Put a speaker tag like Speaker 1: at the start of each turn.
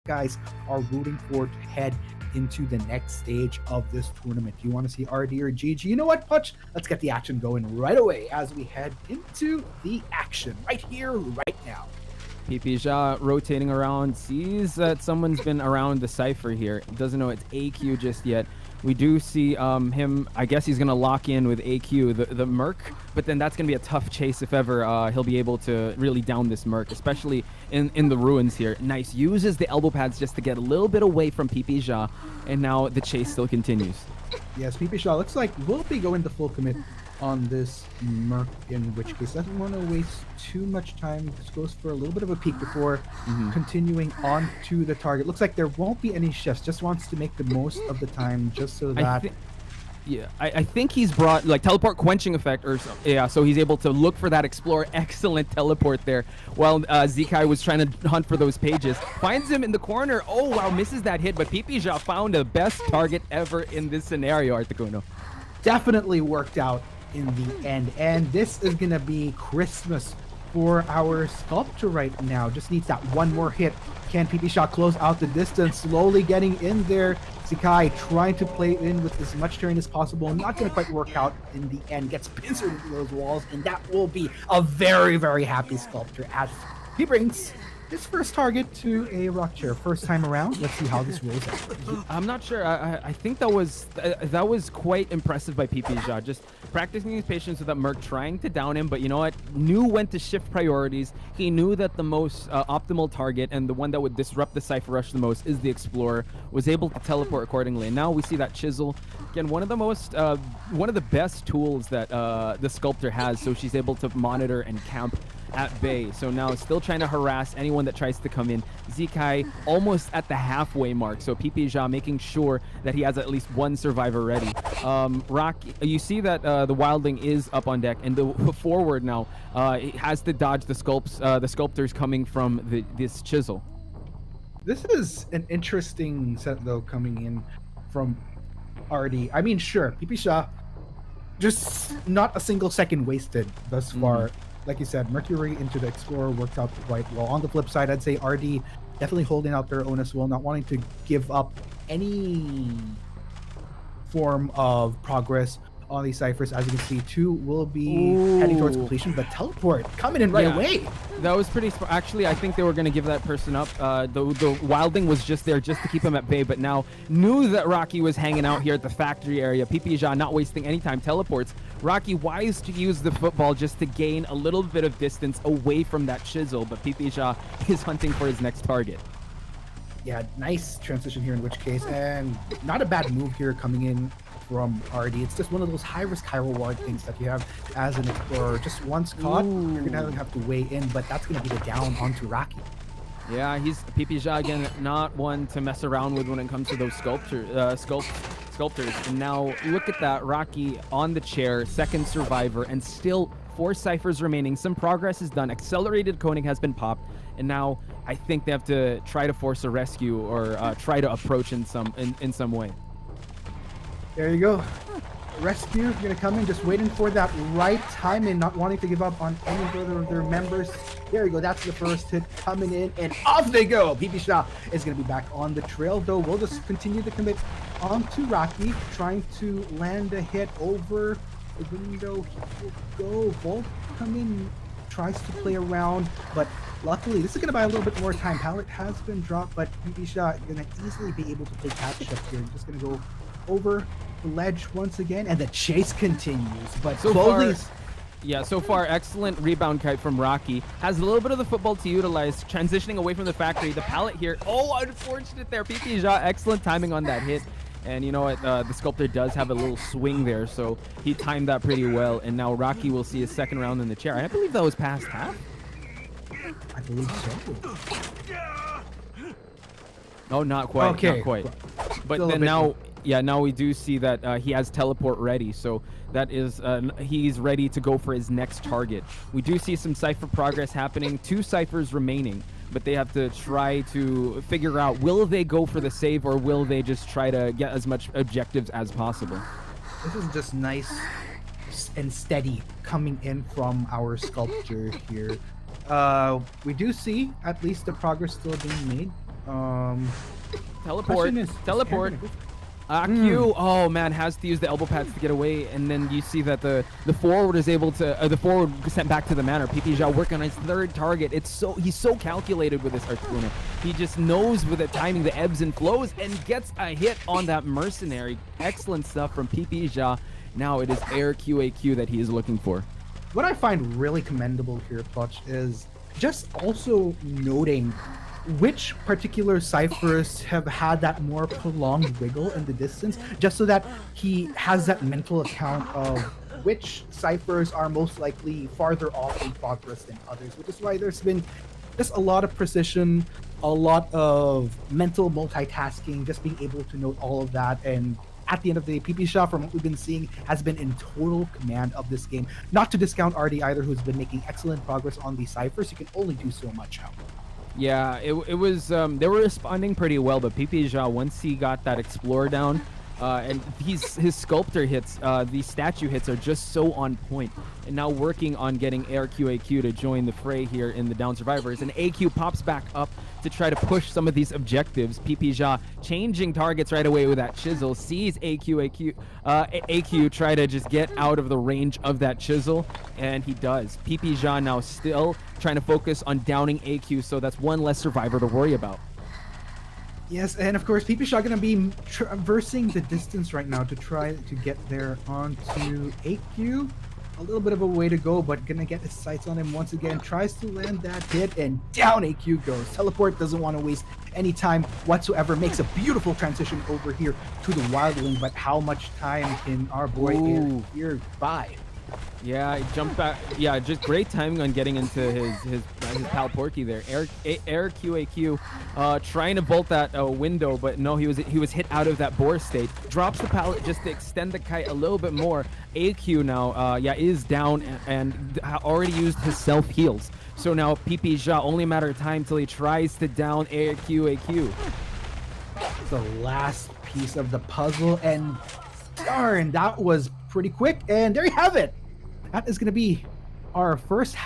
Speaker 1: guys are rooting for to head into the next stage of this tournament. Do you want to see RD or GG? You know what, Putch? Let's get the action going right away as we head into the action right here, right now.
Speaker 2: PPja rotating around, sees that someone's been around the cipher here. Doesn't know it's AQ just yet. We do see him, I guess he's going to lock in with AQ, the Merc, but then that's going to be a tough chase if ever he'll be able to really down this Merc, especially in the ruins here. Nice, uses the elbow pads just to get a little bit away from PPja, and now the chase still continues.
Speaker 1: Yes, PPja looks like we'll be going the full commit on this Merc, in which case doesn't want to waste too much time. Just goes for a little bit of a peek before continuing on to the target. Looks like there won't be any shifts, just wants to make the most of the time just so that...
Speaker 2: I think he's brought like teleport quenching effect or so, yeah, so he's able to look for that explorer. Excellent teleport there while Zekai was trying to hunt for those pages. Finds him in the corner. Oh wow, misses that hit, but PPja found the best target ever in this scenario, Articuno.
Speaker 1: Definitely worked out in the end, and this is gonna be Christmas for our sculptor right now. Just needs that one more hit. Can PPja close out the distance? Slowly getting in there. Zekai trying to play in with as much terrain as possible. Not gonna quite work out in the end. Gets pincered into those walls, and that will be a very, very happy sculptor as he brings his first target to a rock chair. First time around. Let's see how this rolls out.
Speaker 2: I'm not sure. I think that was quite impressive by PPja. Just practicing his patience with that Merc, trying to down him, but you know what? Knew when to shift priorities. He knew that the most optimal target and the one that would disrupt the Cypher Rush the most is the Explorer. Was able to teleport accordingly. And now we see that Chisel. Again, one of the best tools that the Sculptor has, so she's able to monitor and camp at bay. So now still trying to harass anyone that tries to come in. Zekai almost at the halfway mark, so PPja making sure that he has at least one survivor ready. Rocky, you see that the Wildling is up on deck, and the forward now it has to dodge the sculptors coming from this Chisel.
Speaker 1: This is an interesting set though, coming in from RD. I mean, sure, PPja just not a single second wasted thus far. Like you said, Mercury into the Explorer worked out quite well. On the flip side, I'd say RD definitely holding out their own as well, not wanting to give up any form of progress on these ciphers. As you can see, 2 will be heading towards completion, but teleport coming in right away.
Speaker 2: That was pretty actually, I think they were going to give that person up. The Wilding was just there just to keep him at bay, but now knew that Rocky was hanging out here at the factory area. PPja not wasting any time, teleports. Rocky wise to use the football just to gain a little bit of distance away from that Chisel, but PPja is hunting for his next target.
Speaker 1: Yeah, nice transition here in which case, and not a bad move here coming in from RD. It's just one of those high risk, high reward things that you have as an Explorer. Just once caught, you're gonna have to weigh in, but that's gonna be the down onto Rocky.
Speaker 2: Yeah, he's PPja again, not one to mess around with when it comes to those sculptors. And now look at that, Rocky on the chair, second survivor, and still 4 ciphers remaining. Some progress is done. Accelerated coning has been popped, and now I think they have to try to force a rescue or try to approach in some way.
Speaker 1: There you go. Rescue gonna come in, just waiting for that right time and not wanting to give up on any further of their members. There you go, that's the first hit coming in, and off they go. PPja is gonna be back on the trail, though. We'll just continue to commit onto Rocky, trying to land a hit over the window. He will go. Volt come in, tries to play around, but luckily this is gonna buy a little bit more time. Pallet has been dropped, but PPja gonna easily be able to play catch up here. Just gonna go over the ledge once again, and the chase continues. But
Speaker 2: so far excellent rebound kite from Rocky. Has a little bit of the football to utilize, transitioning away from the factory. The pallet here, oh, unfortunate there. PPja, excellent timing on that hit. And you know what, the Sculptor does have a little swing there, so he timed that pretty well. And now Rocky will see his second round in the chair. I believe that was past half.
Speaker 1: I believe so.
Speaker 2: Oh, not quite.
Speaker 1: Okay.
Speaker 2: Not quite. But
Speaker 1: Still
Speaker 2: then now, yeah, now we do see that he has teleport ready, so that is he's ready to go for his next target. We do see some cipher progress happening. 2 ciphers remaining, but they have to try to figure out, will they go for the save or will they just try to get as much objectives as possible?
Speaker 1: This is just nice and steady coming in from our Sculptor here. We do see at least the progress still being made.
Speaker 2: Teleport.
Speaker 1: Question is,
Speaker 2: Teleport.
Speaker 1: Aaron,
Speaker 2: Q, oh man, has to use the elbow pads to get away, and then you see that the forward is able to the forward sent back to the manor. PP Zhao working on his third target. He's so calculated with this Articuno. He just knows with the timing, the ebbs and flows, and gets a hit on that mercenary. Excellent stuff from PP Zhao. Now it is air QAQ that he is looking for.
Speaker 1: What I find really commendable here, Clutch, is just also noting which particular ciphers have had that more prolonged wiggle in the distance, just so that he has that mental account of which ciphers are most likely farther off in progress than others, which is why there's been just a lot of precision, a lot of mental multitasking, just being able to note all of that. And at the end of the day, PP Shaw, from what we've been seeing, has been in total command of this game. Not to discount RD either, who's been making excellent progress on these ciphers. You can only do so much, however.
Speaker 2: Yeah, it was, they were responding pretty well, but PP Zhao, once he got that Explorer down, and his Sculptor hits, these statue hits are just so on point. And now working on getting Air QAQ to join the fray here in the down survivors. And AQ pops back up to try to push some of these objectives. PP Zha changing targets right away with that chisel, sees AQ try to just get out of the range of that chisel, and he does. PP Zha now still trying to focus on downing AQ, so that's one less survivor to worry about.
Speaker 1: Yes, and of course, PP Shaw going to be traversing the distance right now to try to get there onto AQ. A little bit of a way to go, but going to get his sights on him once again. Tries to land that hit, and down AQ goes. Teleport doesn't want to waste any time whatsoever. Makes a beautiful transition over here to the Wildling, but how much time can our boy Air here buy?
Speaker 2: Yeah, he jumped back. Yeah, just great timing on getting into his pal Porky there. Air QAQ trying to bolt that window, but no, he was hit out of that boar state. Drops the pallet just to extend the kite a little bit more. AQ now, is down and already used his self heals. So now PP Zha, only a matter of time till he tries to down Air QAQ.
Speaker 1: The last piece of the puzzle, and darn, that was pretty quick. And there you have it. That is going to be our first